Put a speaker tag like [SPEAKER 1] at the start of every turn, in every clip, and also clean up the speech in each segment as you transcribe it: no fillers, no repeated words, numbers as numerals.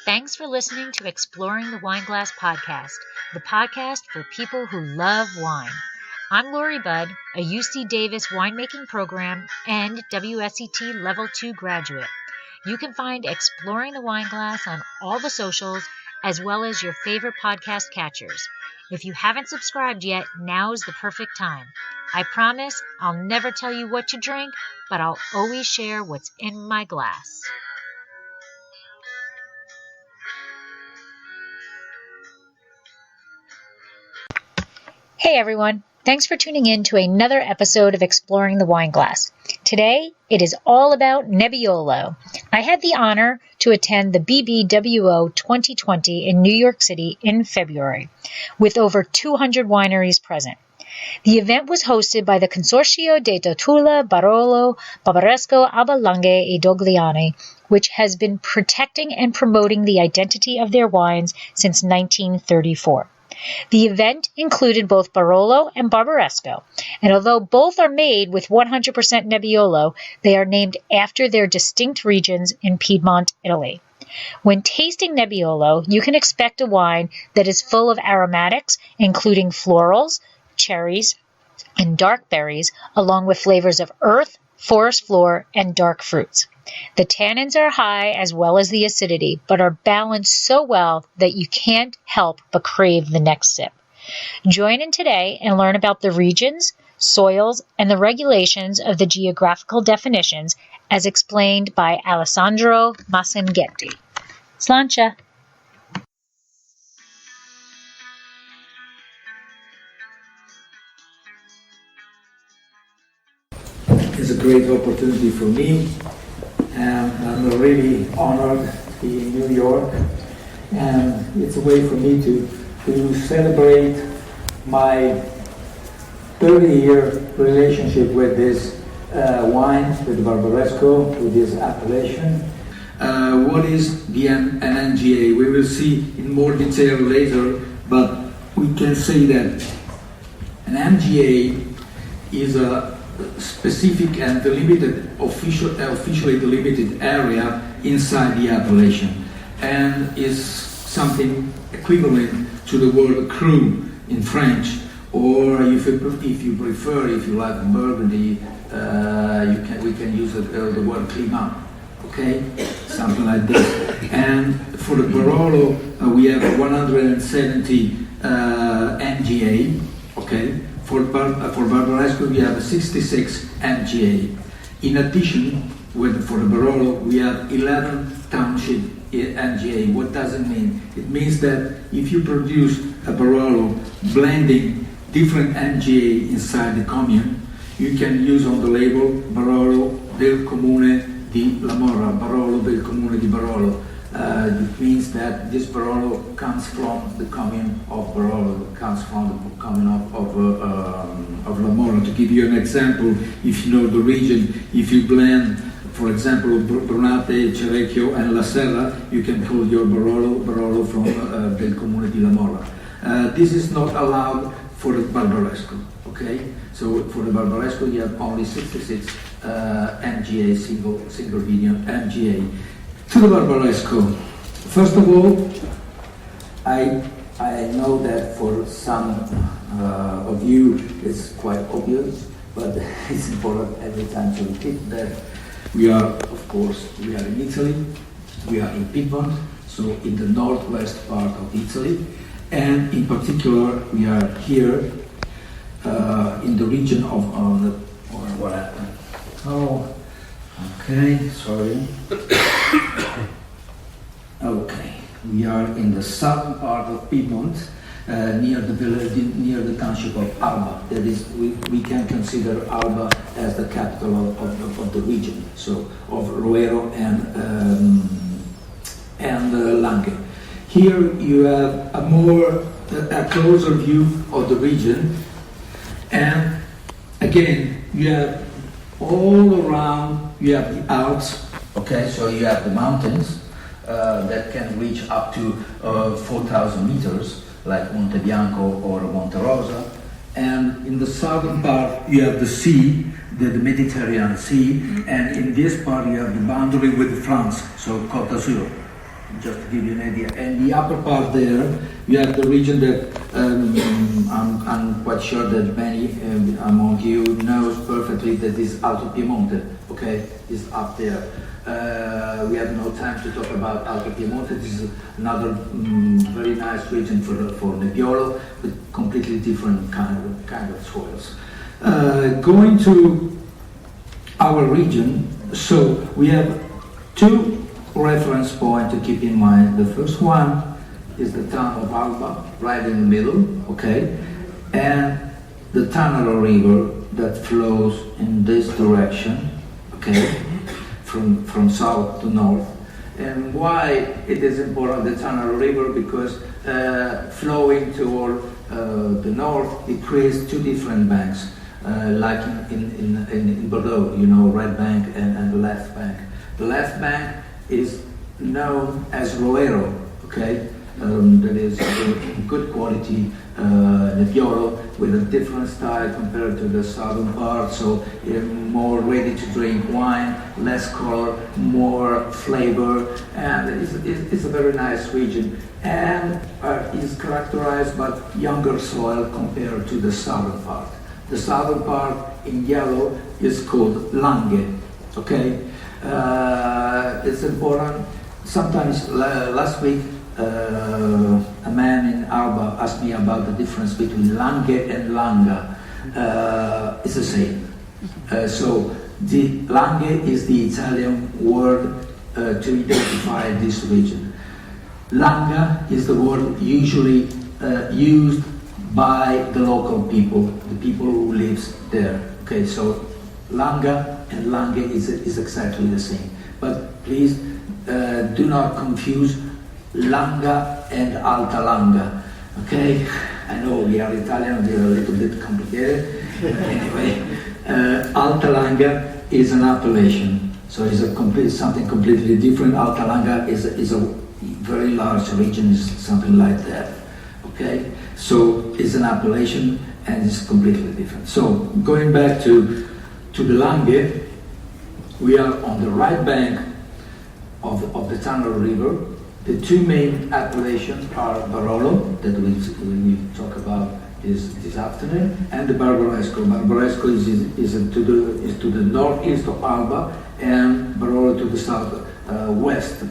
[SPEAKER 1] Thanks for listening to Exploring the Wine Glass podcast, the podcast for people who love wine. I'm Lori Budd, a UC Davis winemaking program and WSET Level 2 graduate. You can find Exploring the Wine Glass on all the socials, as well as your favorite podcast catchers. If you haven't subscribed yet, now's the perfect time. I promise I'll never tell you what to drink, but I'll always share what's in my glass. Hey everyone, thanks for tuning in to another episode of Exploring the Wine Glass. Today, it is all about Nebbiolo. I had the honor to attend the BBWO 2020 in New York City in February, with over 200 wineries present. The event was hosted by the Conzorzio di Tutela Barolo, Barbaresco Alba Langhe e Dogliani, which has been protecting and promoting the identity of their wines since 1934. The event included both Barolo and Barbaresco, and although both are made with 100% Nebbiolo, they are named after their distinct regions in Piedmont, Italy. When tasting Nebbiolo, you can expect a wine that is full of aromatics, including florals, cherries, and dark berries, along with flavors of earth, forest floor, and dark fruits. The tannins are high as well as the acidity, but are balanced so well that you can't help but crave the next sip. Join in today and learn about the regions, soils, and the regulations of the geographical definitions as explained by Alessandro Masnaghetti. Sláinte!
[SPEAKER 2] It's a great opportunity for me, and I'm really honored to be in New York, and it's a way for me to celebrate my 30-year relationship with this wine, with Barbaresco, with this appellation. What is an NGA? We will see in more detail later, but we can say that an NGA is a specific and delimited, officially delimited area inside the appellation, and is something equivalent to the word cru in French, or if you prefer, if you like Burgundy, we can use the word climat, okay, something like this. And for the Barolo, we have 170 MGA, okay. For Barbaresco, we have 66 MGA. In addition, for the Barolo, we have 11 township MGA. What does it mean? It means that if you produce a Barolo blending different MGA inside the commune, you can use on the label Barolo del Comune di Lamora, Barolo del Comune di Barolo. It means that this Barolo comes from the commune of Barolo, comes from the commune of Lamora. To give you an example, if you know the region, if you blend, for example, Brunate, Cerrecchio, and La Serra, you can call your Barolo from del Comune di Lamora. This is not allowed for the Barbaresco, okay? So for the Barbaresco, you have only 66 MGA, single vineyard MGA. To the Barbaresco, first of all, I know that for some of you it's quite obvious, but it's important every time to repeat that we are in Italy, we are in Piedmont, so in the northwest part of Italy, and in particular we are here in the region of what happened? Oh, okay, sorry. Okay, we are in the southern part of Piedmont, near the village, near the township of Alba. That is, we can consider Alba as the capital of the region, so of Roero and Langhe. Here you have a closer view of the region, and again you have all around. You have the Alps. Okay, so you have the mountains that can reach up to 4,000 meters, like Monte Bianco or Monte Rosa. And in the southern part, you have the sea, the Mediterranean Sea, and in this part, you have the boundary with France, so Côte d'Azur. just to give you an idea. And the upper part there, you have the region that I'm quite sure that many among you knows perfectly that is Alto Piemonte, okay, is up there. We have no time to talk about Alto Piemonte. This is another very nice region for Nebbiolo, with completely different kind of soils. Going to our region, so we have two reference points to keep in mind. The first one is the town of Alba, right in the middle, okay, and the Tanaro River that flows in this direction, okay, from south to north. And why it is important, the Tanaro River? Because flowing toward the north, it creates two different banks, like in Bordeaux, you know, right bank and the left bank. The left bank is known as Roero, okay? That is good quality Nebbiolo with a different style compared to the southern part, so more ready to drink wine, less color, more flavor, and it's a very nice region, and is characterized by younger soil compared to the southern part. The southern part in yellow is called Langhe, okay? It's important. Sometimes last week a man in Alba asked me about the difference between Langhe and Langa. It's the same. So the Langhe is the Italian word to identify this region. Langa is the word usually used by the local people, the people who lives there. Okay, so Langa and Langhe is exactly the same. But please do not confuse Langa and Alta Langa. Okay, I know we are Italian, we are a little bit complicated. Anyway, Alta Langa is an appellation, so it's something completely different. Alta Langa is a very large region, is something like that. Okay, so it's an appellation and it's completely different. So going back to the Langhe, we are on the right bank of the Tanaro River. The two main appellations are Barolo, that we will talk about this afternoon, and the Barbaresco. Barbaresco is to the northeast of Alba, and Barolo to the southwest.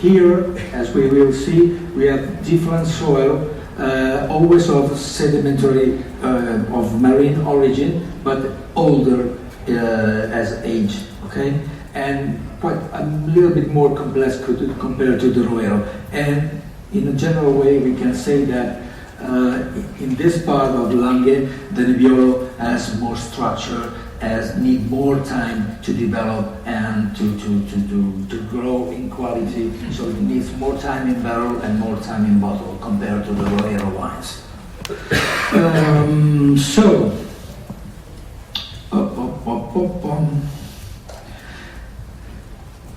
[SPEAKER 2] Here, as we will see, we have different soil, always of sedimentary, of marine origin, but older as age, okay? And quite a little bit more complex compared to the Roero. And in a general way, we can say that in this part of Langhe, the Nebbiolo has more structure, need more time to develop and to grow in quality. So it needs more time in barrel and more time in bottle compared to the Roero wines.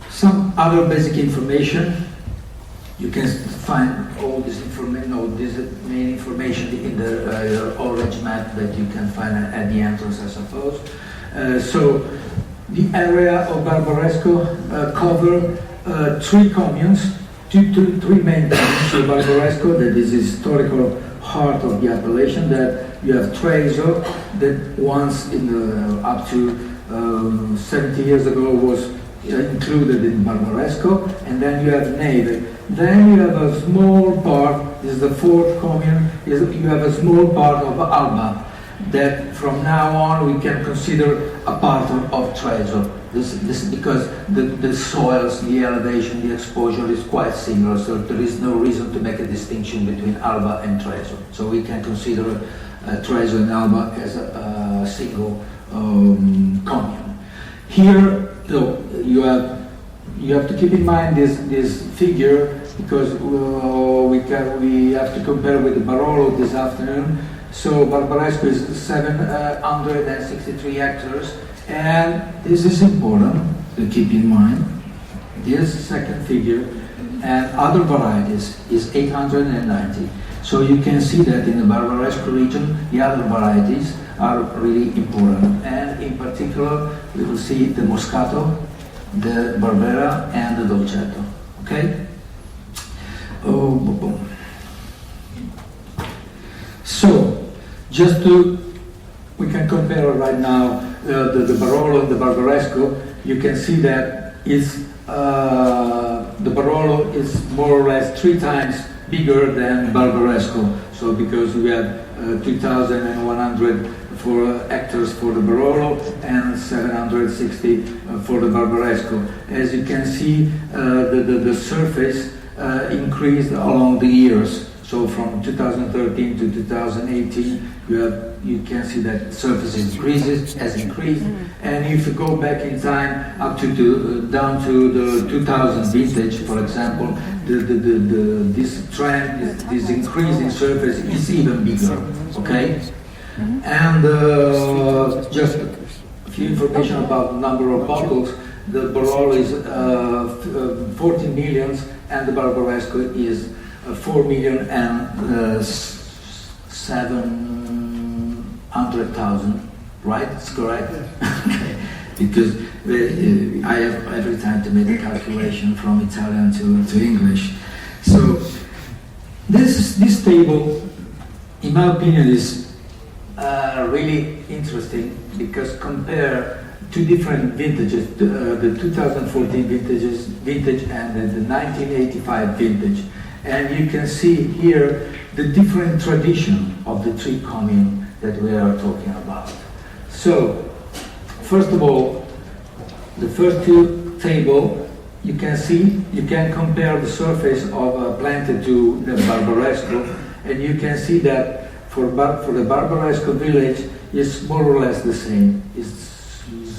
[SPEAKER 2] Some other basic information. You can find all this information, this main information in the orange map that you can find at the entrance, I suppose. So the area of Barbaresco cover three communes, three main communes. So Barbaresco, that is the historical heart of the appellation. That you have Treviso, that once up to 70 years ago was included in Barbaresco, and then you have Neve. Then you have a small part, this is the fourth commune, you have a small part of Alba, that from now on we can consider a part of Treviso. This is because the soils, the elevation, the exposure is quite similar, so there is no reason to make a distinction between Alba and Treviso. So we can consider Treviso and Alba as a single commune. Here, you have to keep in mind this figure, because we have to compare with the Barolo this afternoon. So Barbaresco is 763 hectares, and this is important to keep in mind. This second figure and other varieties is 890. So you can see that in the Barbaresco region, the other varieties are really important, and in particular we will see the Moscato, the Barbera, and the Dolcetto. Okay? Oh, boom, boom. So, we can compare right now the Barolo and the Barbaresco. You can see that the Barolo is more or less 3 times bigger than Barbaresco. So because we have 2,104 hectares for the Barolo and 760 for the Barbaresco. As you can see, the surface increased along the years. So from 2013 to 2018, you can see that surface has increased. And if you go back in time up to down to the 2000 vintage, for example, this trend, this increase in surface is even bigger. Okay, and just a few information about the number of bottles. The Barolo is 14 million, and the Barbaresco is 4,700,000, right? It's correct? Okay. Because I have every time to make a calculation from Italian to English. So this table, in my opinion, is really interesting because compare 2 different vintages, the 2014 vintage and the 1985 vintage. And you can see here the different tradition of the 3 communes that we are talking about. So, first of all, the first 2 table, you can compare the surface of planted to the Barbaresco, and you can see that for the Barbaresco village, it's more or less the same. It's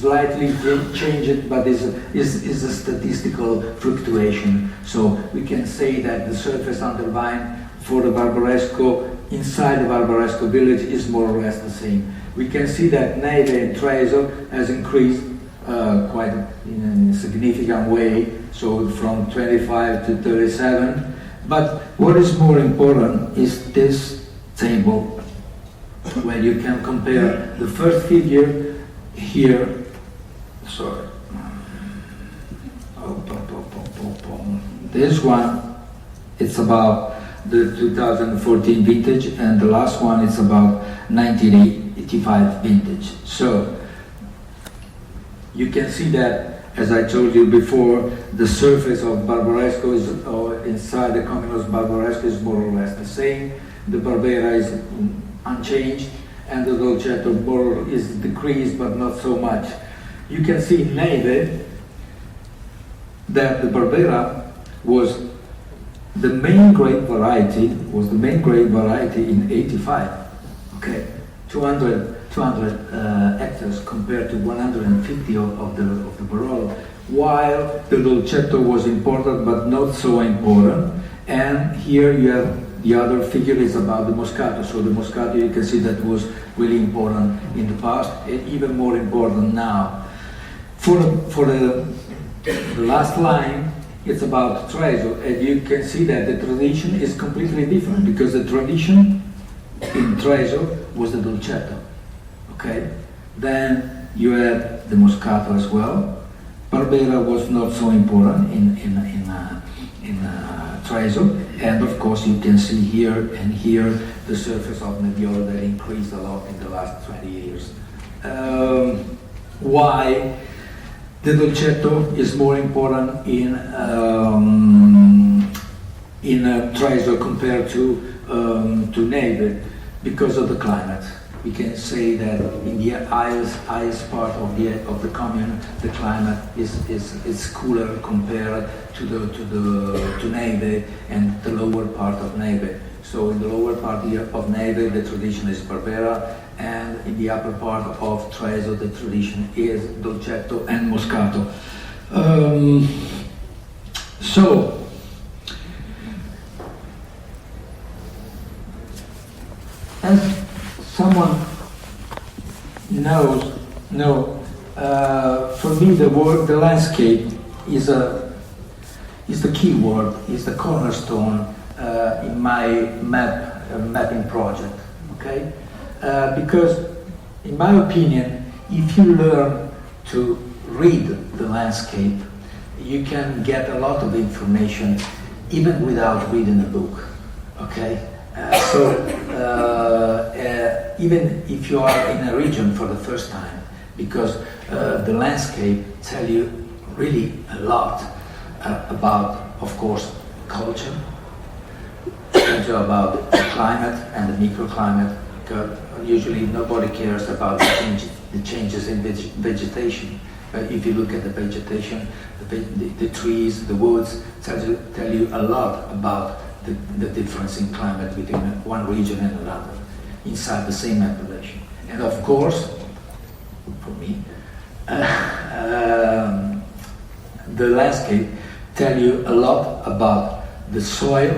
[SPEAKER 2] slightly changed, but is a statistical fluctuation. So we can say that the surface under vine for the Barbaresco inside the Barbaresco village is more or less the same. We can see that Neve and Treso has increased quite in a significant way, so from 25 to 37. But what is more important is this table, where you can compare the first figure here. Sorry. This one, it's about the 2014 vintage, and the last one is about 1985 vintage. So you can see that, as I told you before, the surface of Barbaresco is inside the Communos Barbaresco is more or less the same. The Barbera is unchanged, and the Dolcetto is decreased, but not so much. You can see in Neve that the Barbera was the main grape variety in 85. Okay, 200 hectares compared to 150 of the Barolo, while the Dolcetto was important but not so important. And here you have the other figure is about the Moscato. So the Moscato, you can see that was really important in the past and even more important now. For the last line, it's about Treso, and you can see that the tradition is completely different, because the tradition in Treso was the Dolcetto. Okay, then you had the Moscato as well. Barbera was not so important in Treso, and of course you can see here and here the surface of Nebbiolo that increased a lot in the last 20 years. Why the Dolcetto is more important in Treso compared to Neve? Because of the climate. We can say that in the highest part of the commune, the climate is cooler compared to Neve and the lower part of Neve. So in the lower part of Neve, the tradition is Barbera, and in the upper part of Treso, the tradition is Dolcetto and Moscato. So, as someone knows, for me the landscape is the key word, is the cornerstone in my mapping project. Okay, because in my opinion, if you learn to read the landscape, you can get a lot of information even without reading a book, okay? Even if you are in a region for the first time, because the landscape tell you really a lot about, of course, culture, also about the climate and the microclimate, because usually nobody cares about the changes in vegetation. But if you look at the vegetation, the trees, the woods, tell you a lot about the difference in climate between one region and another inside the same appellation. And of course, for me, the landscape tell you a lot about the soil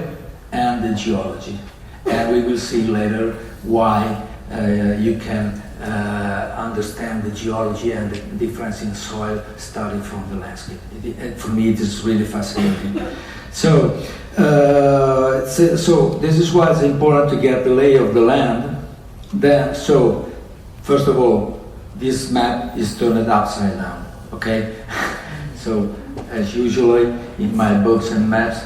[SPEAKER 2] and the geology. And we will see later why you can understand the geology and the difference in soil starting from the landscape. For me, it is really fascinating. So this is why it's important to get the lay of the land. So, first of all, this map is turned upside down, okay? So, as usually in my books and maps,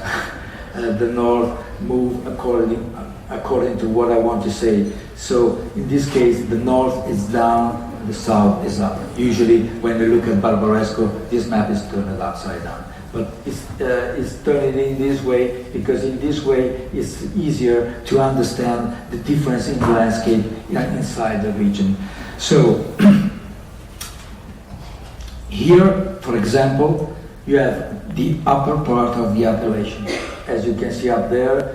[SPEAKER 2] the north move according to what I want to say. So, in this case, the north is down, the south is up. Usually, when we look at Barbaresco, this map is turned upside down. But it's turned in this way because in this way it's easier to understand the difference in the landscape inside the region. So here, for example, you have the upper part of the appellation. As you can see up there,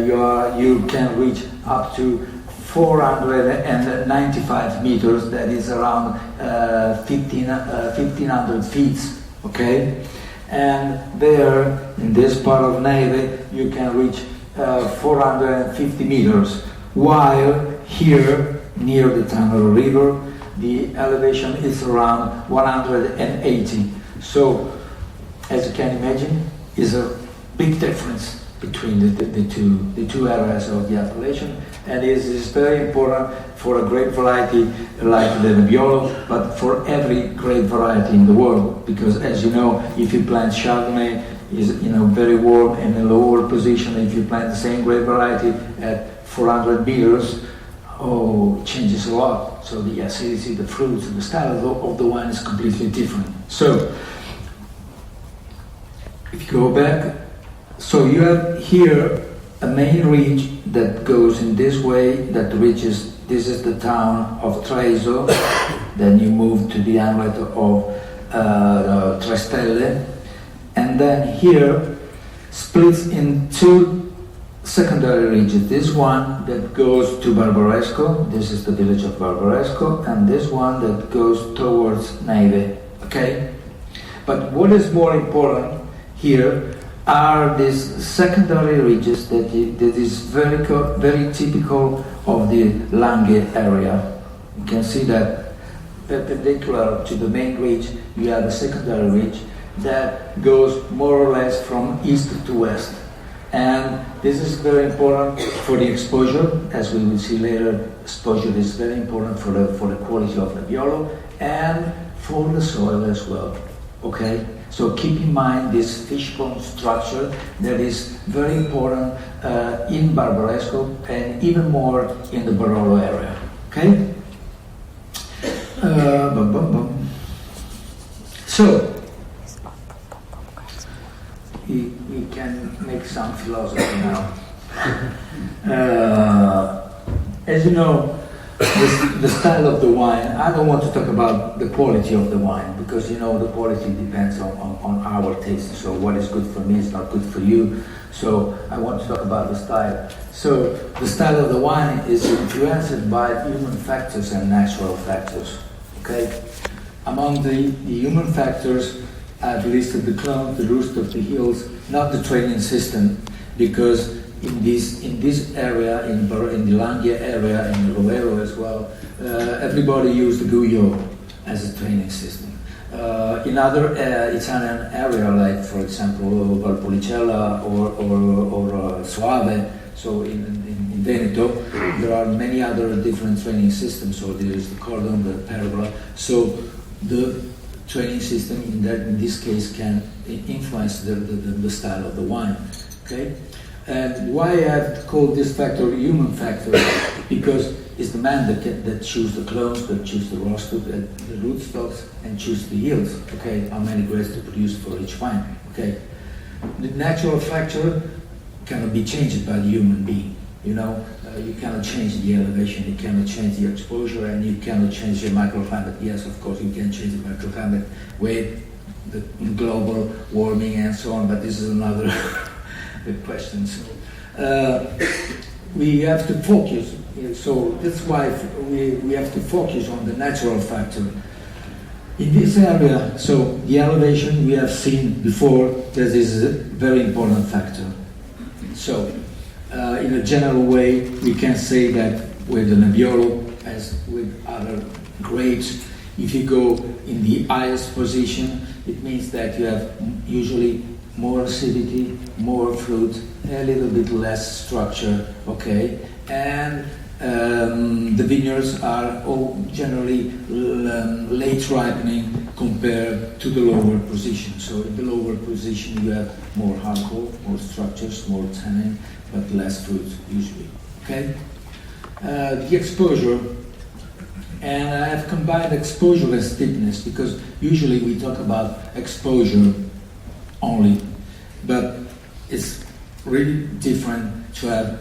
[SPEAKER 2] you can reach up to 495 meters, that is around 1,500 feet, okay? And there, in this part of Neve, you can reach 450 meters, while here, near the Tanaro River, the elevation is around 180. So, as you can imagine, is a big difference between the two areas of the appellation, and it is very important for a grape variety like the Nebbiolo, but for every grape variety in the world, because as you know, if you plant Chardonnay, is very warm and in a lower position. If you plant the same grape variety at 400 meters, it changes a lot. So the acidity, the fruits, the style of the wine is completely different. So if you go back, so you have here a main ridge that goes in this way, that reaches, this is the town of Treviso, then you move to the hamlet of Trestelle, and then here splits in two secondary ridges. This one that goes to Barbaresco, this is the village of Barbaresco, and this one that goes towards Neve, okay? But what is more important here are these secondary ridges that is very typical of the Langhe area. You can see that perpendicular to the main ridge, you have a secondary ridge that goes more or less from east to west. And this is very important for the exposure, as we will see later. Exposure is very important for the quality of Nebbiolo and for the soil as well, okay? So keep in mind this fishbone structure that is very important in Barbaresco and even more in the Barolo area. Okay? So we can make some philosophy now. As you know, the style of the wine, I don't want to talk about the quality of the wine, because the quality depends on our taste. So what is good for me is not good for you. So I want to talk about the style. So the style of the wine is influenced by human factors and natural factors. Okay? Among the human factors, I've listed the clone, the roost of the hills, not the training system, because in this area, in the Langhe area, in Rovero as well, everybody used the Guyot as a training system. In other Italian area, like for example Valpolicella or Soave, so in Veneto, there are many other different training systems. So there is the Cordon, the Pergola. So the training system in this case can influence the style of the wine. Okay, and why I have called this factor human factor? Because it's the man that choose the clones, that choose the rootstock, the rootstocks, and choose the yields. Okay, how many grapes to produce for each vine. Okay, the natural factor cannot be changed by the human being. You know, you cannot change the elevation, you cannot change the exposure, and you cannot change the microclimate. Yes, of course, you can change the microclimate with the global warming and so on, but this is another question. So, we have to focus. So that's why we have to focus on the natural factor. In this area, so the elevation we have seen before, that is a very important factor. So, in a general way, we can say that with the Nebbiolo, as with other grapes, if you go in the highest position, it means that you have usually more acidity, more fruit, a little bit less structure, okay? And the vineyards are all generally late ripening compared to the lower position. So in the lower position you have more alcohol, more structures, more tannin, but less fruit usually. Okay. The exposure, and I have combined exposure and steepness because usually we talk about exposure only, but it's really different to have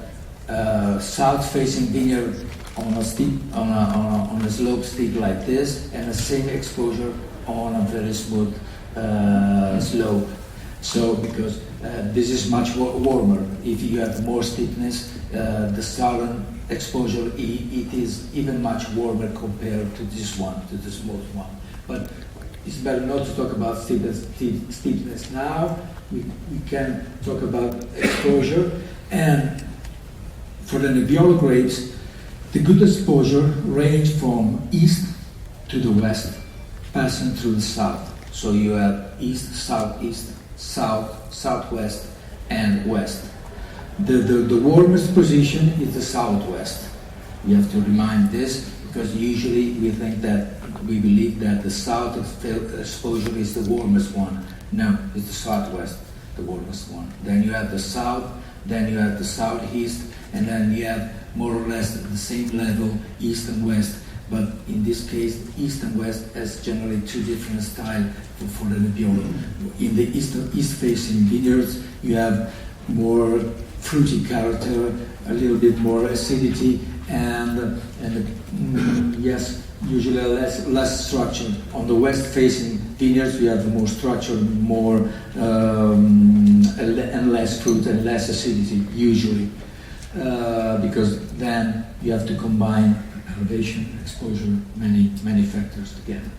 [SPEAKER 2] south-facing vineyard on a steep, on a slope steep like this, and the same exposure on a very smooth slope. So because this is much warmer. If you have more steepness, the southern exposure it is even much warmer compared to this one, to the smooth one. But it's better not to talk about steepness now. We can talk about exposure. And for the Nebbiolo grapes, the good exposure range from east to the west, passing through the south. So you have east, southeast, south, southwest, and west. The warmest position is the southwest. You have to remind this because usually we believe that the south exposure is the warmest one. No, it's the southwest, the warmest one. Then you have the south, then you have the southeast, and then you have more or less at the same level east and west. But in this case, east and west has generally two different styles for the Nebbiolo. In the east-facing vineyards, you have more fruity character, a little bit more acidity, and yes, usually less structure. On the west-facing vineyards, you have more structure, more and less fruit and less acidity usually, because then you have to combine elevation, exposure, many factors together.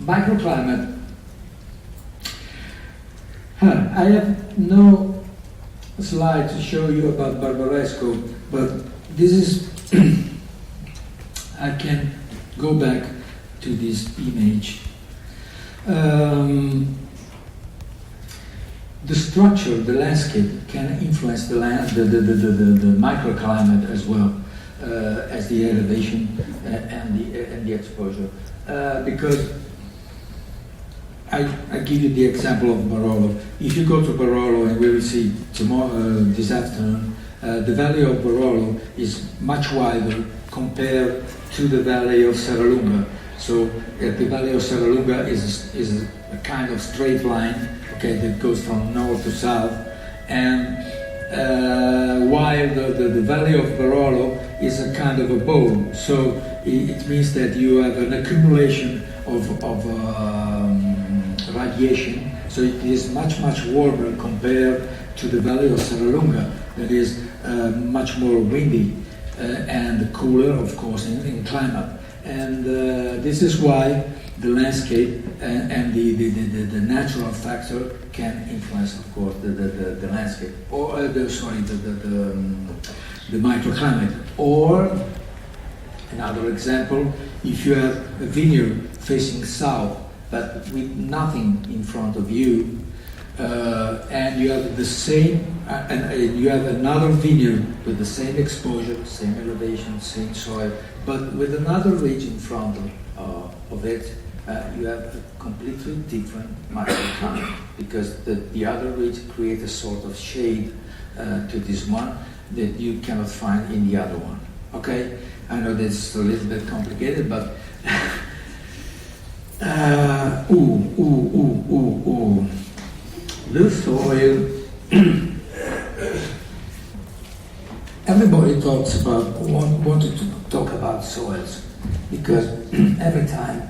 [SPEAKER 2] Microclimate. I have no slide to show you about Barbaresco, but this is I can go back to this image. The structure, the landscape can influence the microclimate as well as the elevation and the exposure. Because I give you the example of Barolo. If you go to Barolo, and we will see tomorrow, this afternoon, the valley of Barolo is much wider compared to the valley of Serralunga. So the valley of Serralunga is a kind of straight line, okay, that goes from north to south, and while the valley of Barolo is a kind of a bowl. So it means that you have an accumulation of radiation, so it is much warmer compared to the valley of Serralunga, that is much more windy and cooler, of course, in climate. And this is why the landscape and the natural factor can influence, of course, the landscape, or the microclimate. Or another example, if you have a vineyard facing south, but with nothing in front of you, and you have the same, and you have another vineyard with the same exposure, same elevation, same soil, but with another ridge in front of it, you have a completely different microclimate, because the other ridge creates a sort of shade to this one that you cannot find in the other one. Okay, I know this is a little bit complicated, but the soil. Everybody wanted to talk about soils, because every time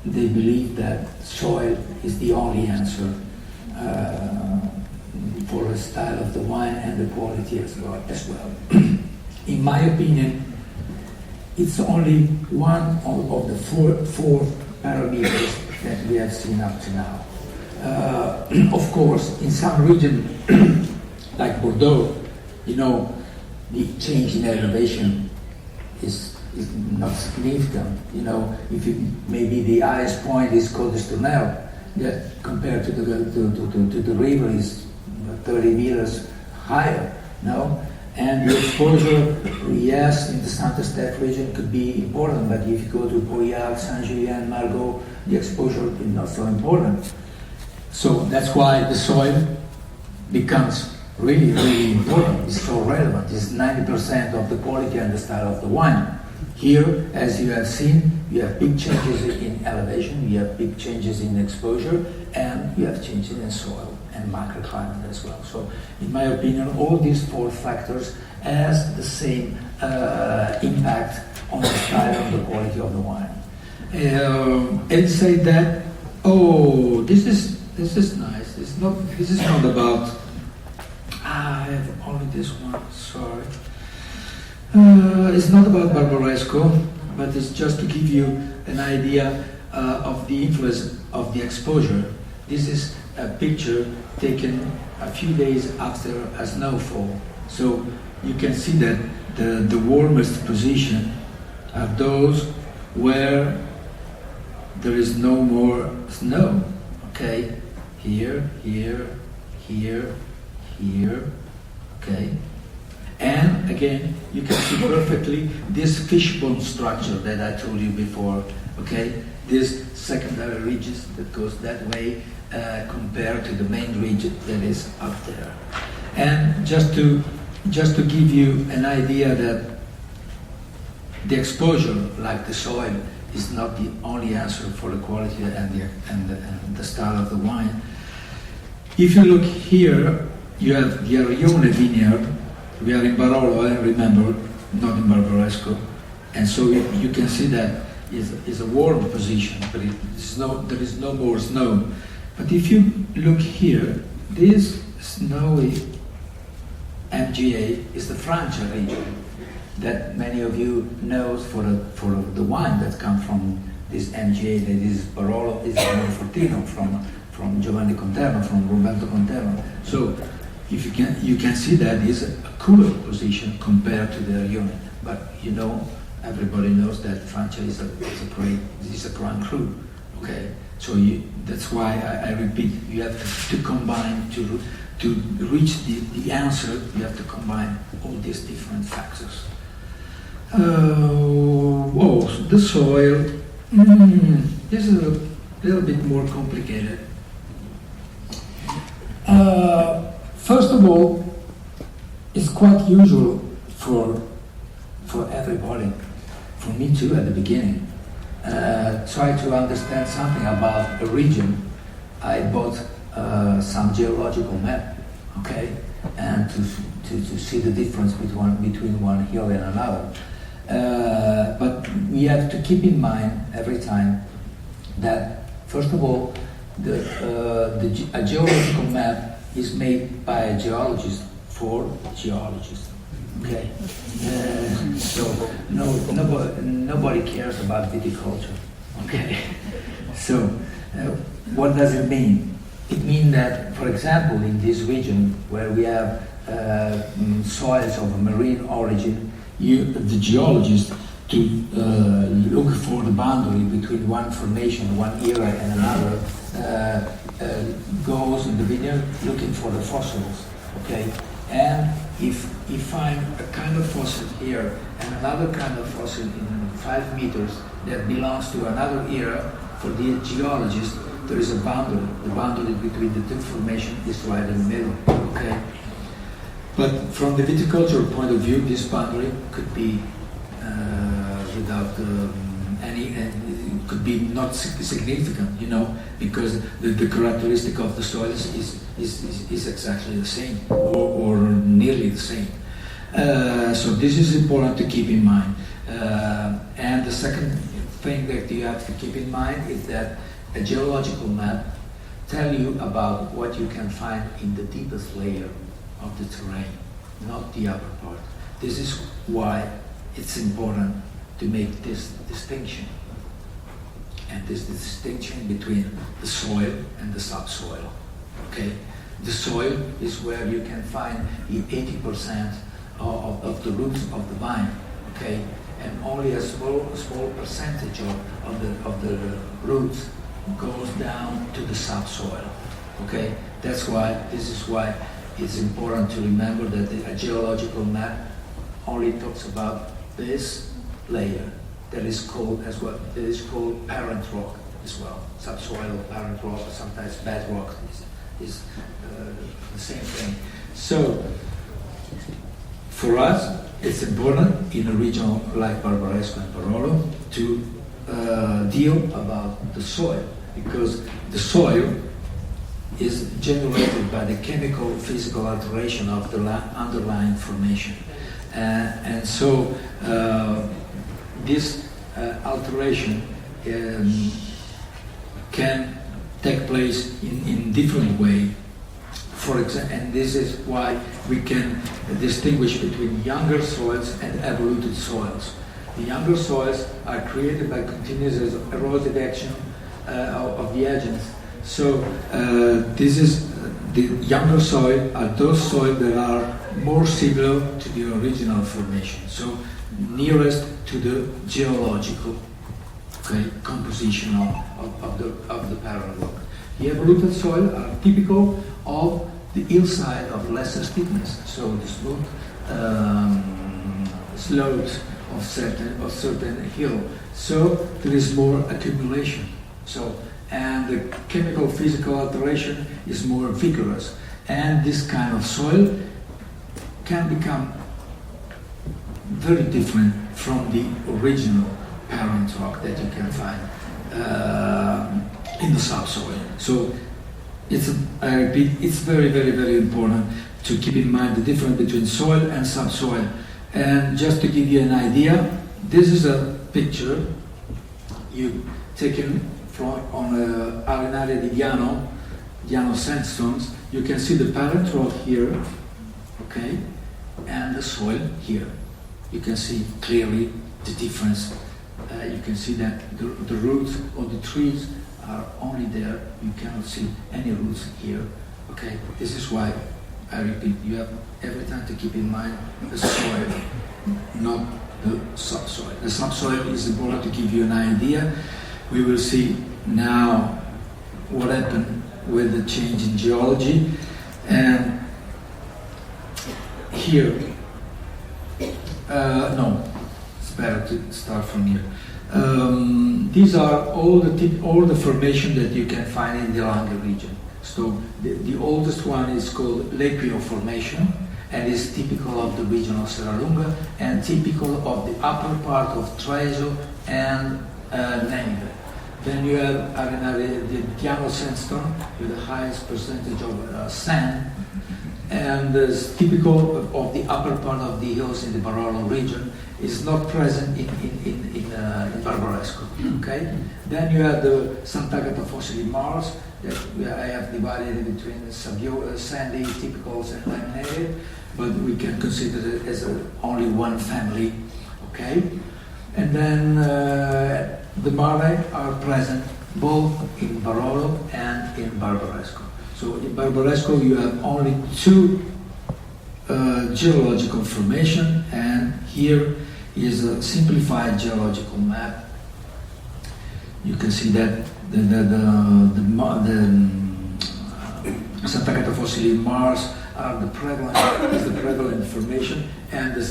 [SPEAKER 2] they believe that soil is the only answer for the style of the wine and the quality as well. In my opinion, it's only one of the four parameters that we have seen up to now. Of course, in some region, like Bordeaux, the change in elevation is not significant. If maybe the highest point is Col d'Estournel, that compared to the river is 30 meters higher. No, and the exposure, yes, in the Saint-Estèphe region could be important, but if you go to Pauillac, Saint-Julien, Margaux, the exposure is not so important. So that's why the soil becomes really, really important. It's so relevant. It's 90% of the quality and the style of the wine. Here, as you have seen, you have big changes in elevation, you have big changes in exposure, and you have changes in soil and microclimate as well. So, in my opinion, all these four factors has the same impact on the style and the quality of the wine. And say that, this is nice. This is not about. I have only this one. Sorry. It's not about Barbaresco, but it's just to give you an idea of the influence of the exposure. This is a picture taken a few days after a snowfall. So you can see that the warmest position are those where there is no more snow. Okay, here, okay. And again, you can see perfectly this fishbone structure that I told you before, okay? This secondary ridges that goes that way compared to the main ridge that is up there. And just to give you an idea that the exposure, like the soil, is not the only answer for the quality and the style of the wine. If you look here, you have the Arione vineyard. We are in Barolo, I remember, not in Barbaresco, and so you can see that is a warm position, but there is no more snow. But if you look here, this snowy MGA is the Francia region that many of you know for the wine that comes from this MGA, that is Barolo, is Monfortino from Giovanni Conterno, from Roberto Conterno. So if you can see that is a cooler position compared to the Arione, but everybody knows that Francia is a Grand Cru. Okay, so that's why I repeat, you have to combine to reach the answer. You have to combine all these different factors. The soil. This is a little bit more complicated. First of all, it's quite usual for everybody, for me too at the beginning, try to understand something about a region. I bought some geological map, okay, and to see the difference between one hill and another. But we have to keep in mind every time that, first of all, a geological map is made by a geologist for geologists. Okay, so nobody cares about viticulture. Okay, so what does it mean? It means that, for example, in this region where we have soils of a marine origin, the geologist to look for the boundary between one formation, one era, and another, goes in the vineyard looking for the fossils, okay? And if you find a kind of fossil here and another kind of fossil in 5 meters, that belongs to another era. For the geologist, there is a boundary. The boundary between the two formations is right in the middle. Okay. But from the viticultural point of view, this boundary could be without any, and it could be not significant, because the characteristic of the soils is exactly the same, or nearly the same. So this is important to keep in mind. And the second thing that you have to keep in mind is that a geological map tells you about what you can find in the deepest layer of the terrain, not the upper part. This is why it's important to make this distinction, and this distinction between the soil and the subsoil. Okay, the soil is where you can find the 80% of the roots of the vine. Okay, and only a small percentage of the roots goes down to the subsoil. Okay, this is why it's important to remember that a geological map only talks about this layer that is called parent rock as well. Subsoil, parent rock, sometimes bedrock is the same thing. So for us, it's important in a region like Barbaresco and Barolo to deal about the soil, because the soil is generated by the chemical physical alteration of the underlying formation. And so this alteration can take place in different ways. For example, and this is why we can distinguish between younger soils and evoluted soils. The younger soils are created by continuous erosive action of the agents. So this is the younger soil are those soils that are more similar to the original formation, so nearest to the geological composition of the parent rock. The evoluted soil are typical of the hillside of lesser steepness, so the smooth slopes of certain hill. So there is more accumulation. And the chemical physical alteration is more vigorous, and this kind of soil can become very different from the original parent rock that you can find in the subsoil. So I repeat, it's very, very, very important to keep in mind the difference between soil and subsoil. And just to give you an idea, this is a picture you taken on Arenale di Diano sandstones. You can see the parent rock here, okay, and the soil here. You can see clearly the difference. You can see that the roots of the trees are only there. You cannot see any roots here. Okay, this is why I repeat, you have every time to keep in mind the soil, not the subsoil. The subsoil is important to give you an idea. We will see now what happened with the change in geology. And here, it's better to start from here. These are all the formation that you can find in the Langhe region. So the oldest one is called Nebbiolo formation, and is typical of the region of Serralunga and typical of the upper part of Treso and Nembe. Then you have Arenale di Diano sandstone with the highest percentage of sand, and is typical of the upper part of the hills in the Barolo region. Is not present in Barbaresco. Okay. Then you have the Sant'Agata fossili Mars that I have divided between sandy, typicals, and laminated, but we can consider it as only one family. Okay. And then the Marne are present both in Barolo and in Barbaresco. So in Barbaresco you have only two geological formation, and here is a simplified geological map. You can see that the Sant'Agata fossili Mars are the prevalent formation, and the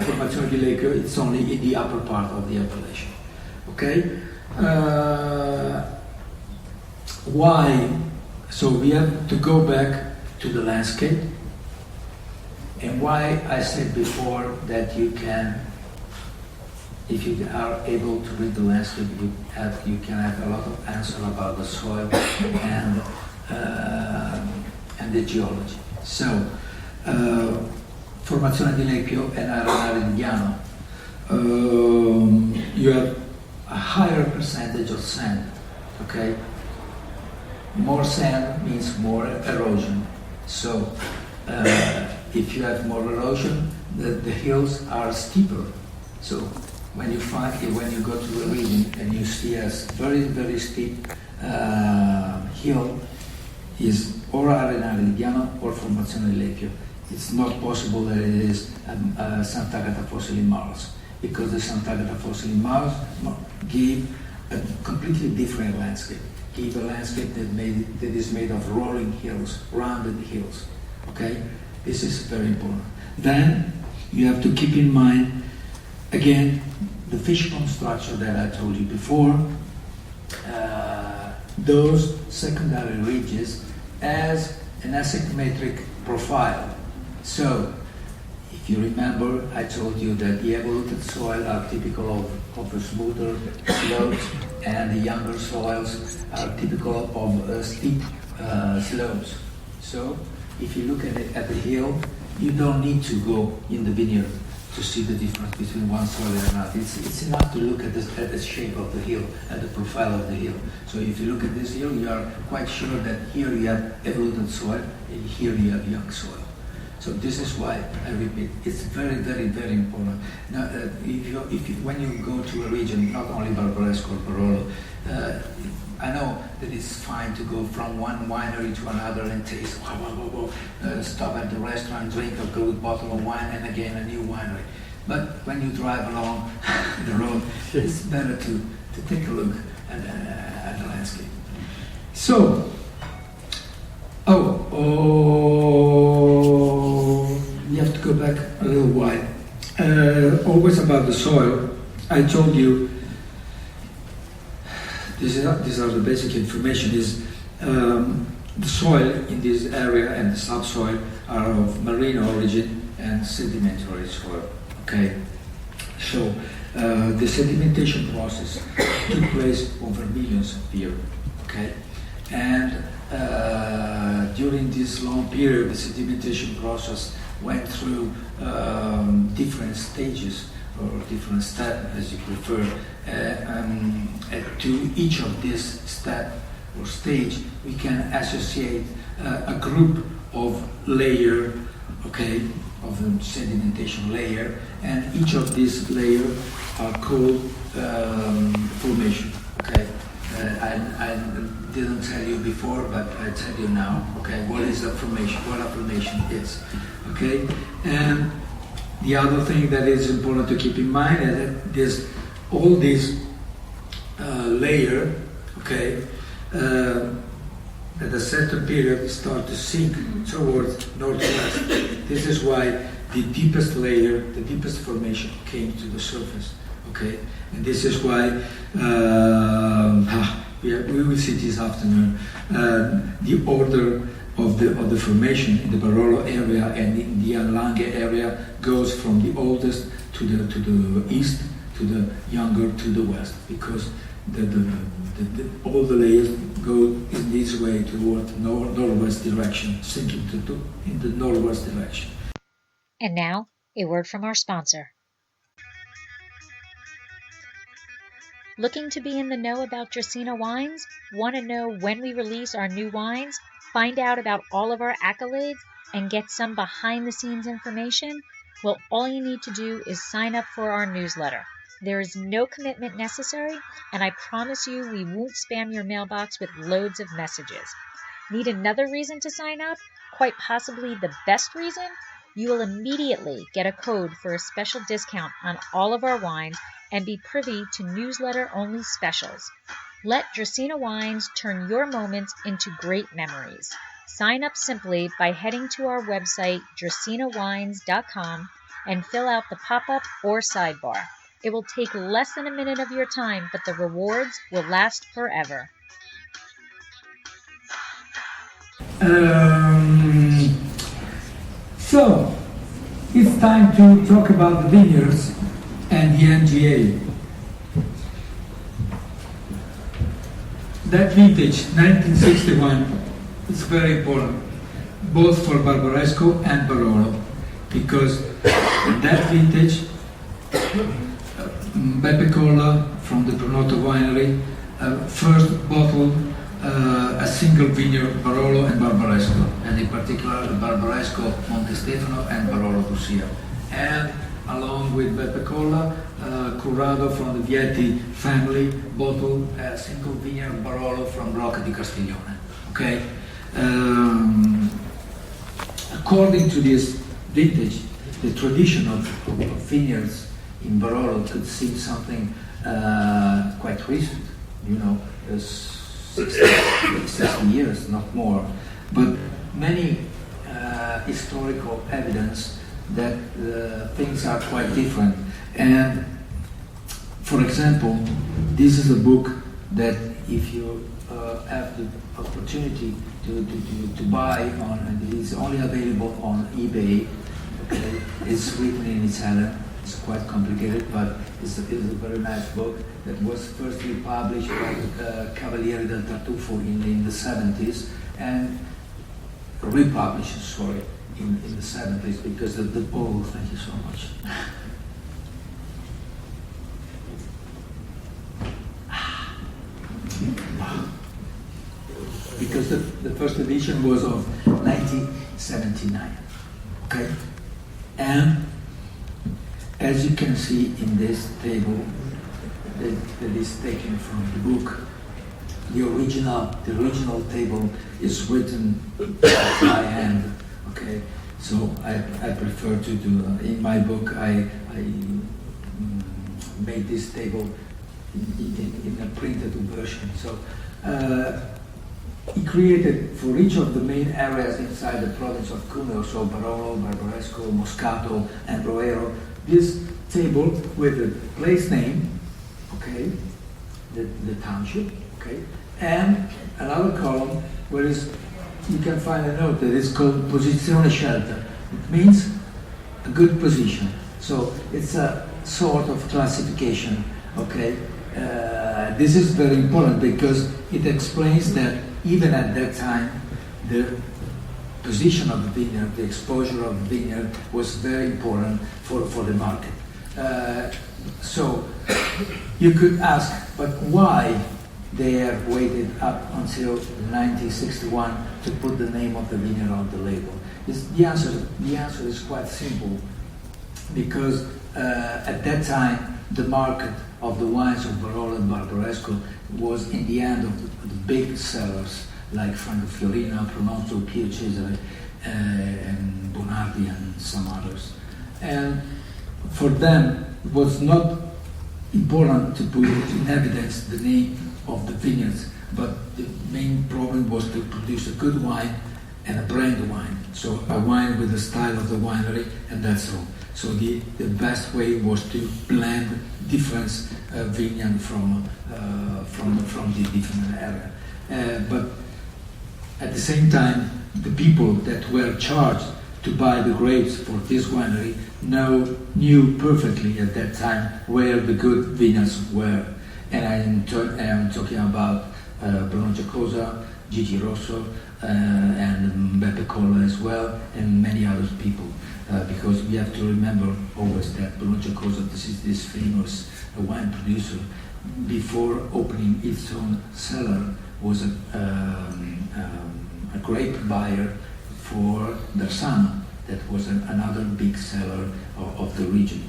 [SPEAKER 2] Formazione di Lecchio, it's only in the upper part of the appellation. Okay? Why? So we have to go back to the landscape, and why I said before that you can, if you are able to read the landscape, you can have a lot of answer about the soil and the geology. So, Formazione di Lecchio and Arenale di Diano, you have a higher percentage of sand, okay? More sand means more erosion. So, if you have more erosion, the hills are steeper. So, when you go to a region and you see a very, very steep hill, is or Arenale di Diano or Formazione di Lecchio. It's not possible that it is Sant'Agata Fossili Marls, because the Sant'Agata Fossili Marls give a completely different landscape. Give a landscape that is made of rolling hills, rounded hills. Okay, this is very important. Then you have to keep in mind again the fishbone structure that I told you before. Those secondary ridges as an asymmetric profile. So, if you remember, I told you that the evoluted soil are typical of the smoother slopes, and the younger soils are typical of steep slopes. So, if you look at the hill, you don't need to go in the vineyard to see the difference between one soil and another. It's enough to look at the shape of the hill, at the profile of the hill. So if you look at this hill, you are quite sure that here you have evolved soil, and here you have young soil. So this is why I repeat, it's very, very, very important. Now, when you go to a region, not only Barbaresco or Barolo, I know that it's fine to go from one winery to another and taste, stop at the restaurant, drink a good bottle of wine, and again a new winery. But when you drive along the road, it's better to take a look at the landscape. So, you have to go back a little while. Always about the soil. I told you, these are the basic information, is the soil in this area and the subsoil are of marine origin and sedimentary soil. Okay, so the sedimentation process took place over millions of years. Okay, and during this long period, the sedimentation process went through different stages or different steps, as you prefer. To each of this step or stage, we can associate a group of layer, okay, of the sedimentation layer, and each of these layers are called formation. Okay, I didn't tell you before, but I tell you now. Okay, what is a formation? What a formation is? Okay, and the other thing that is important to keep in mind is that all these layer, okay, at a certain period start to sink towards northwest. This is why the deepest layer, the deepest formation came to the surface, okay? And this is why we will see this afternoon the order of the formation in the Barolo area and in the Langhe area goes from the oldest to the east, to the younger to the west, because all the layers go in this way toward northwest direction, sinking in the northwest direction.
[SPEAKER 1] And now, a word from our sponsor. Looking to be in the know about Dracaena wines? Want to know when we release our new wines? Find out about all of our accolades and get some behind-the-scenes information? Well, all you need to do is sign up for our newsletter. There is no commitment necessary, and I promise you we won't spam your mailbox with loads of messages. Need another reason to sign up? Quite possibly the best reason? You will immediately get a code for a special discount on all of our wines and be privy to newsletter-only specials. Let Dracaena Wines turn your moments into great memories. Sign up simply by heading to our website, dracaenawines.com, and fill out the pop-up or sidebar. It will take less than a minute of your time, but the rewards will last forever.
[SPEAKER 2] So, it's time to talk about the vineyards and the MGA. That vintage, 1961, is very important, both for Barbaresco and Barolo, because that vintage, Beppe Colla from the Pronoto winery first bottled a single vineyard, Barolo and Barbaresco, and in particular the Barbaresco Monte Stefano and Barolo Lucia. And along with Beppe Colla, Currado from the Vietti family bottled a single vineyard Barolo from Rocca di Castiglione. Okay? According to this vintage, the tradition of vineyards in Barolo could seem something quite recent, 60 years, not more. But many historical evidence that things are quite different. And for example, this is a book that if you have the opportunity to buy on, and it is only available on eBay. Okay, it's written in Italian. It's quite complicated, but it's a very nice book that was firstly published by Cavalieri del Tartufo in the 70s and republished, in the 70s because of the bowl. Thank you so much. Because the first edition was of 1979. Okay? And as you can see in this table that is taken from the book, the original table is written by hand. Okay, so I prefer to do in my book. I made this table in a printed version. So he created for each of the main areas inside the province of Cuneo, so Barolo, Barbaresco, Moscato, and Roero, this table with the place name, okay, the township, okay, and another column where you can find a note that is called posizione scelta. It means a good position. So it's a sort of classification, okay. This is very important because it explains that even at that time, the position of the vineyard, the exposure of the vineyard was very important for the market. So you could ask, but why they have waited up until 1961 to put the name of the vineyard on the label? The answer is quite simple, because at that time the market of the wines of Barolo and Barbaresco was in the hand of the big sellers like Franco Fiorina, Pronoto, Pio Cesare, and Bonardi and some others. And for them it was not important to put in evidence the name of the vineyards, but the main problem was to produce a good wine and a brand wine. So a wine with the style of the winery, and that's all. So the best way was to blend different vineyard from the different area. But at the same time, the people that were charged to buy the grapes for this winery knew perfectly at that time where the good vineyards were. And I am talking about Bruno Giacosa, Gigi Rosso, and Beppe Colla as well, and many other people. Because we have to remember always that Bruno Giacosa, this famous wine producer, before opening its own cellar, was a grape buyer for Darsano, that was another big seller of the region.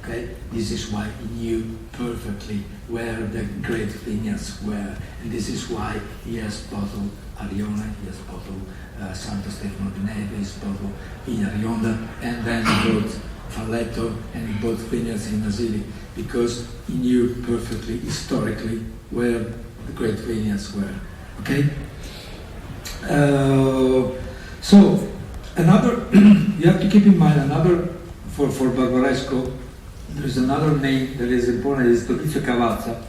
[SPEAKER 2] Okay, this is why he knew perfectly where the great vineyards were, and this is why he has bottled Arione, he has bottled Santo Stefano di Neve, he has bottled Vigna Rionda, and then he bought Falletto, and he bought vineyards in Asili, because he knew perfectly, historically, where the great vineyards were. Okay? So another, you have to keep in mind another, for Barbaresco, there is another name that is important, is Dogliani Cavazza.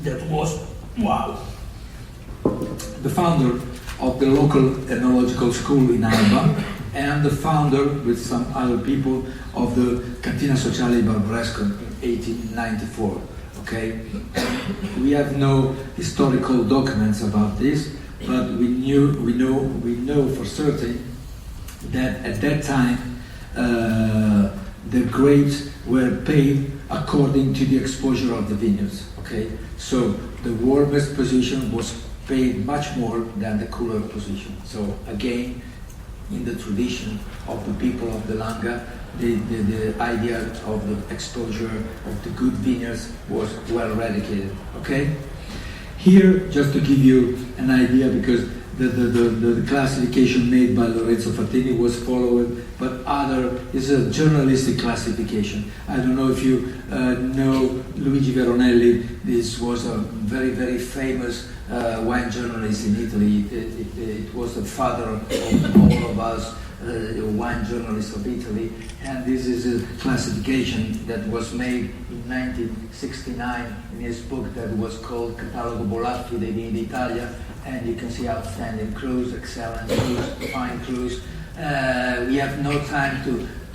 [SPEAKER 2] That was, wow, the founder of the local ethnological school in Alba, and the founder, with some other people, of the Cantina Sociale di Barbaresco in 1894. Okay, we have no historical documents about this, but we know for certain that at that time the grapes were paid according to the exposure of the vineyards. Okay, so the warmest position was paid much more than the cooler position. So again, in the tradition of the people of the Langhe, the idea of the exposure of the good vineyards was well eradicated. Okay? Here, just to give you an idea, because the classification made by Lorenzo Fattini was followed, but is a journalistic classification. I don't know if you know Luigi Veronelli. This was a very, very famous wine journalist in Italy. It was the father of all of us wine journalists of Italy, and this is a classification that was made in 1969 in his book that was called Catalogo Bolaffi dei Vini d'Italia, and you can see outstanding crus, excellent crus, fine crus. We have no time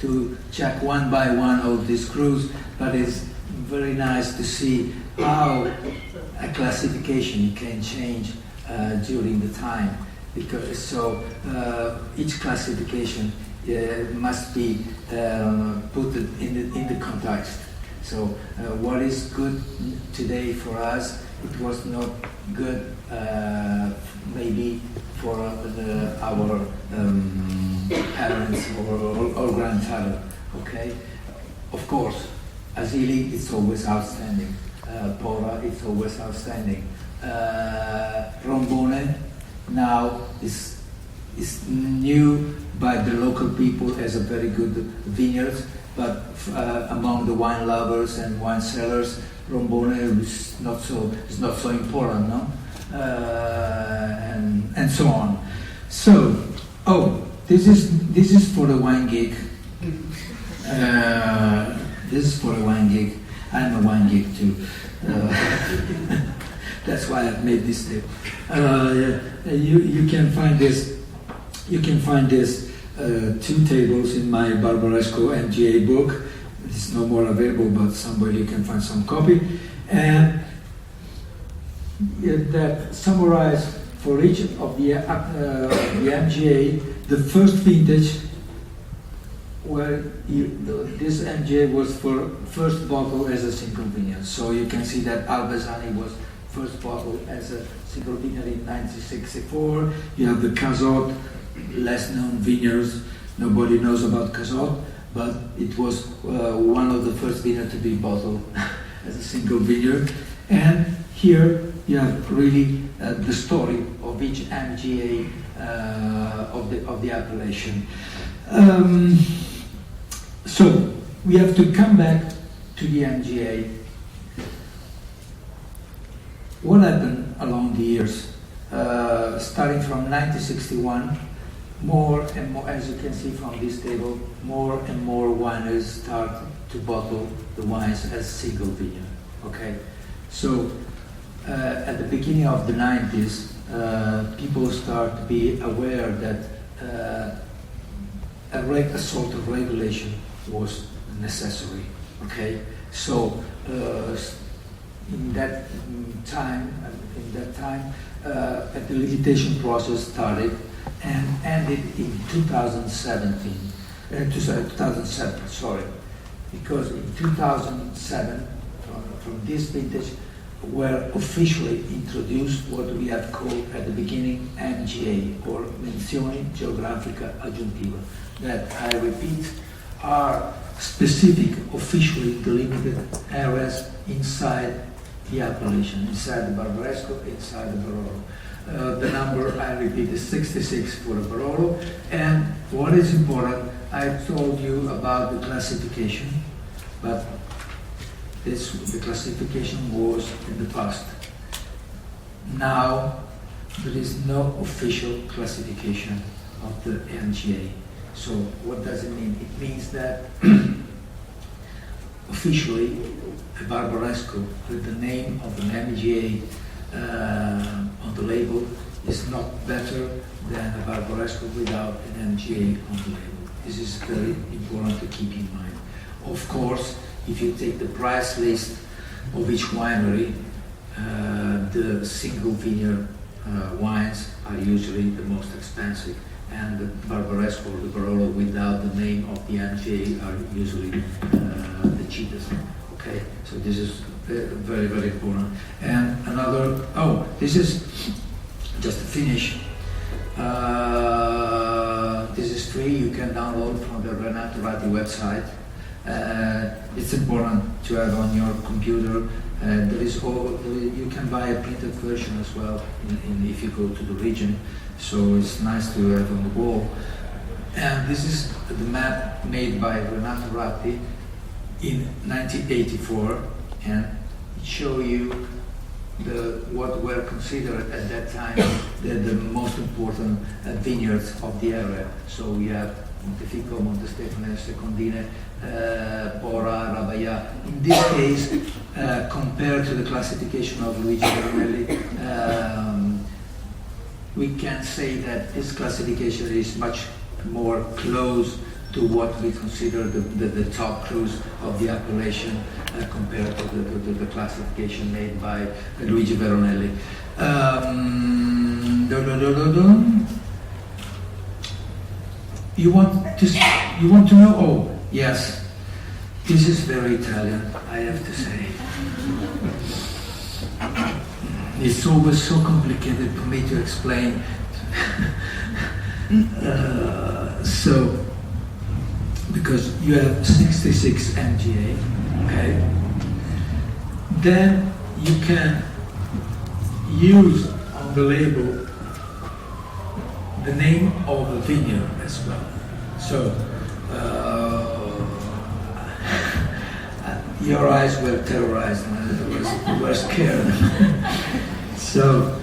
[SPEAKER 2] to check one by one all these crus, but it's very nice to see how a classification can change during the time, because each classification must be put in the context. So what is good today for us, it was not good maybe for our parents or grandfather. Okay, of course, Asili is always outstanding. Pora is always outstanding. Rombone now is new by the local people as a very good vineyard, but among the wine lovers and wine sellers, Rombone is not so important, no? And so on. So, this is for the wine geek. This is for a wine geek. I'm a wine geek too. That's why I've made this tip. You can find this. You can find this 2 tables in my Barbaresco MGA book. It's no more available, but somebody can find some copy. And that summarize for each of the MGA the first vintage where this MGA was for first bottle as a single vineyard. So you can see that Albesani was first bottle as a single vineyard in 1964. You have the Cazot, less known vineyards. Nobody knows about Cazot, but it was one of the first vineyards to be bottled as a single vineyard. And here you have really the story of each MGA of the appellation. So we have to come back to the MGA. What happened along the years? Starting from 1961, more and more, as you can see from this table, more and more wineries start to bottle the wines as single vineyard. Okay, so at the beginning of the 90s, people start to be aware that a sort of regulation was necessary. Okay, so in that time, a delimitation process started and ended in 2007. Sorry, because in 2007, from this vintage, were officially introduced what we have called at the beginning MGA, or Menzioni Geographica Aggiuntiva, that, I repeat, are specific, officially delimited areas inside the appellation, inside the Barbaresco, inside the Barolo. The number, I repeat, is 66 for the Barolo. And what is important, I told you about the classification, but the classification was in the past. now there is no official classification of the MGA. So what does it mean? It means that officially a Barbaresco with the name of an MGA on the label is not better than a Barbaresco without an MGA on the label. This is very important to keep in mind. Of course, if you take the price list of each winery, the single vineyard wines are usually the most expensive, and the Barbaresco or the Barolo without the name of the MGA are usually the cheapest. Okay, so this is very, very important. And another, this is just to finish. This is free, you can download from the Renato Ratti website. It's important to have on your computer. You can buy a printed version as well if you go to the region, so it's nice to have on the wall. And this is the map made by Renato Ratti in 1984, and it shows you what were considered at that time the most important vineyards of the area. So we have Montefico, Montestefano, Secondine, Bora, Rabaia. In this case, compared to the classification of Luigi Veronelli, we can say that this classification is much more close to what we consider the top cruise of the appellation compared to the classification made by Luigi Veronelli. You want to know? Oh, yes, this is very Italian, I have to say. It's always so complicated for me to explain. Because you have 66 MGA, okay? Then you can use on the label the name of the vineyard as well. So your eyes were terrorized and were scared. So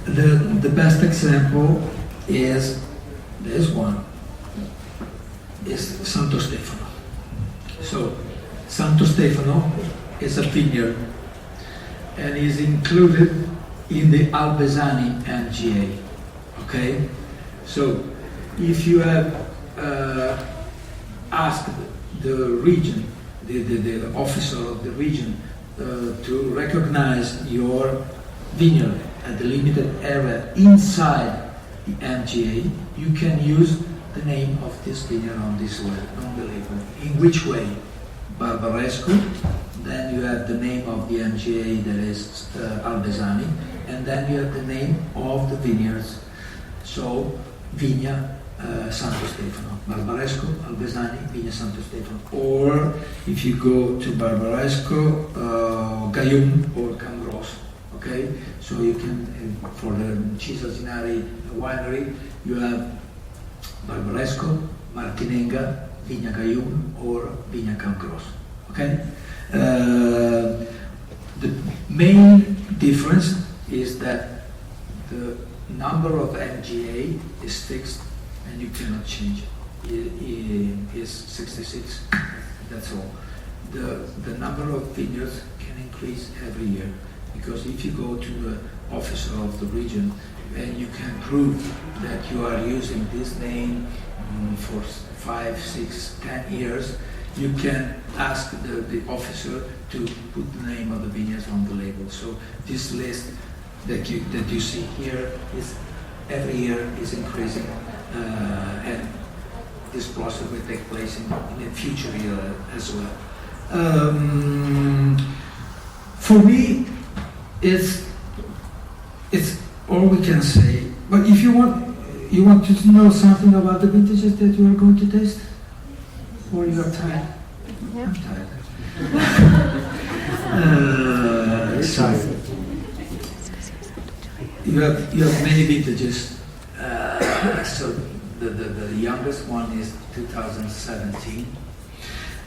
[SPEAKER 2] the best example is this one. Is Santo Stefano. So Santo Stefano is a vineyard and is included in the Albesani MGA. Okay, so if you have asked the region, the officer of the region to recognize your vineyard at the limited area inside the MGA, you can use the name of this vineyard on the label. In which way? Barbaresco, then you have the name of the MGA, that is Albesani, and then you have the name of the vineyards. So, Vigna Santo Stefano, Barbaresco, Albesani, Vigna Santo Stefano. Or, if you go to Barbaresco, Gaillon or Cambros. Okay, so you can, for the Cisalzinari winery, you have Barbaresco, Martinenga, Vigna Gaillon, or Vigna Cambros. Okay? The main difference is that the number of MGA is fixed and you cannot change it. It is 66, that's all. The number of vineyards can increase every year, because if you go to the officer of the region and you can prove that you are using this name for 5, 6, 10 years, you can ask the officer to put the name of the vineyards on the label. So this list that you see here is every year is increasing, and this process will take place in the future year as well. For me, it's all we can say. But if you want to know something about the vintages that you are going to taste, or you are tired? Yeah. I'm tired. So you have many vintages. So the youngest one is 2017,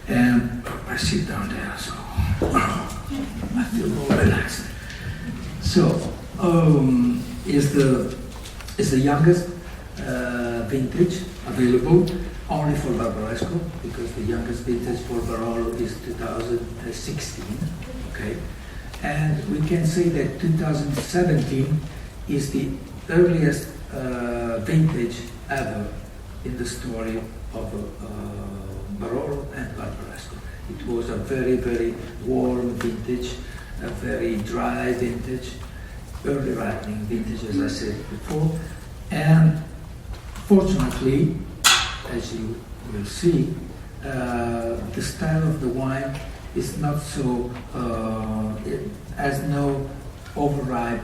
[SPEAKER 2] and I sit down there, so I feel more relaxed. So is the youngest vintage available only for Barbaresco, because the youngest vintage for Barolo is 2016. Okay, and we can say that 2017 is the earliest vintage ever in the story of Barolo and Barbaresco. It was a very, very warm vintage, a very dry vintage, early ripening vintage, as I said before. And fortunately, as you will see, the style of the wine is not so, it has no overripe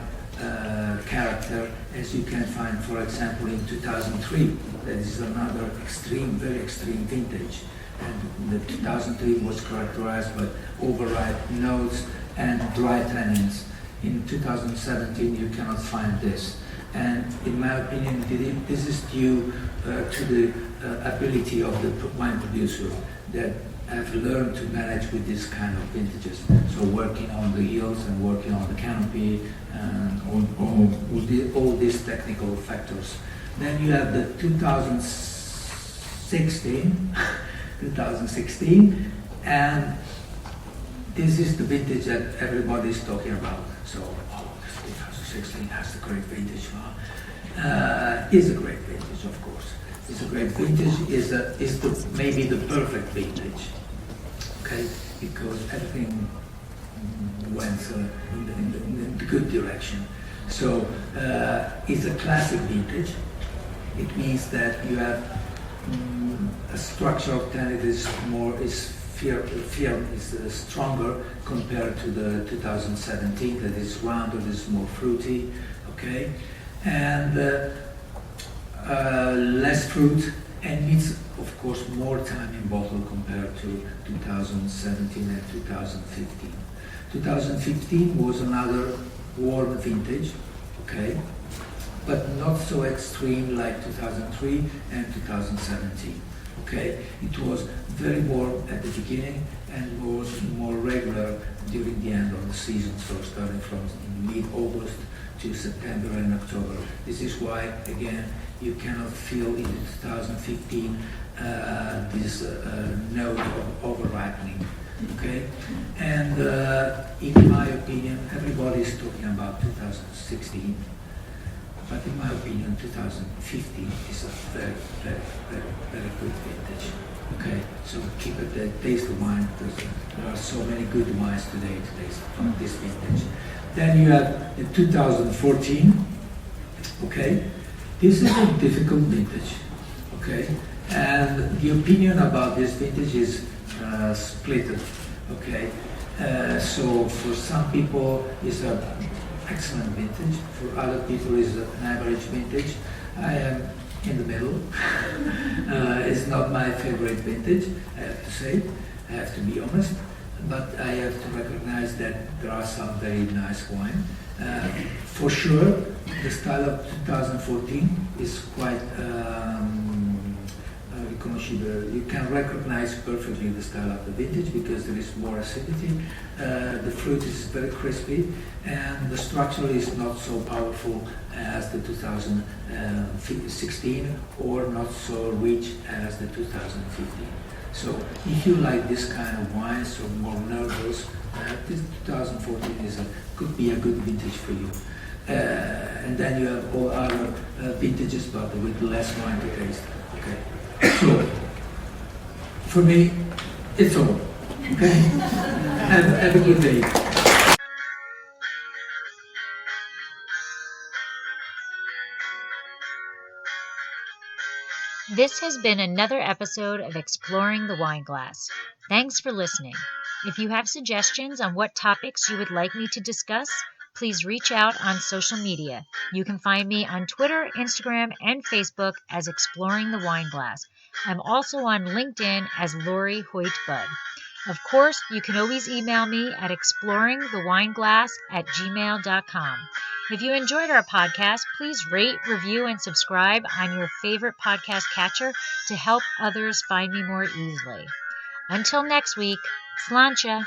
[SPEAKER 2] character as you can find, for example, in 2003. That is another extreme, very extreme vintage. And the 2003 was characterized by overripe notes and dry tannins. In 2017, you cannot find this. And in my opinion, this is due to the ability of the wine producer that have learned to manage with this kind of vintages. So working on the yields and working on the canopy and on all these technical factors. Then you have the 2016, and this is the vintage that everybody is talking about. So, this 2016 has the great vintage. Is a great vintage, of course. It's a great vintage. Is maybe the perfect vintage. Okay, because everything went in the good direction. So it's a classic vintage. It means that you have a structure of tannin is stronger compared to the 2017 that is rounder, is more fruity, okay, and less fruit, and needs, of course, more time in bottle compared to 2017 and 2015. 2015 was another warm vintage, okay, but not so extreme like 2003 and 2017. Okay, it was very warm at the beginning and was more regular during the end of the season, so starting from mid-August to September and October. This is why, again, you cannot feel in 2015 this note of over-ripening. Okay, and in my opinion, everybody is talking about 2016, but in my opinion, 2015 is a very, very, very, very good vintage. Okay, so keep it there, taste the wine, because there are so many good wines today to taste from this vintage. Then you have the 2014. Okay, this is a difficult vintage. Okay, and the opinion about this vintage is split. Okay, so for some people it's an excellent vintage, for other people it's an average vintage. I am in the middle. It's not my favorite vintage, I have to say, I have to be honest, but I have to recognize that there are some very nice wine. For sure, the style of 2014 is quite you can recognize perfectly the style of the vintage because there is more acidity, the fruit is very crispy, and the structure is not so powerful as the 2016 or not so rich as the 2015. So if you like this kind of wine, so more nervous, this 2014 could be a good vintage for you. And then you have all other vintages, but with less wine to taste. Okay. So, for me, it's all. Okay? Have a good day.
[SPEAKER 1] This has been another episode of Exploring the Wine Glass. Thanks for listening. If you have suggestions on what topics you would like me to discuss, please reach out on social media. You can find me on Twitter, Instagram, and Facebook as Exploring the Wine Glass. I'm also on LinkedIn as Lori Hoyt-Budd. Of course, you can always email me at exploringthewineglass@gmail.com. If you enjoyed our podcast, please rate, review, and subscribe on your favorite podcast catcher to help others find me more easily. Until next week, sláinte!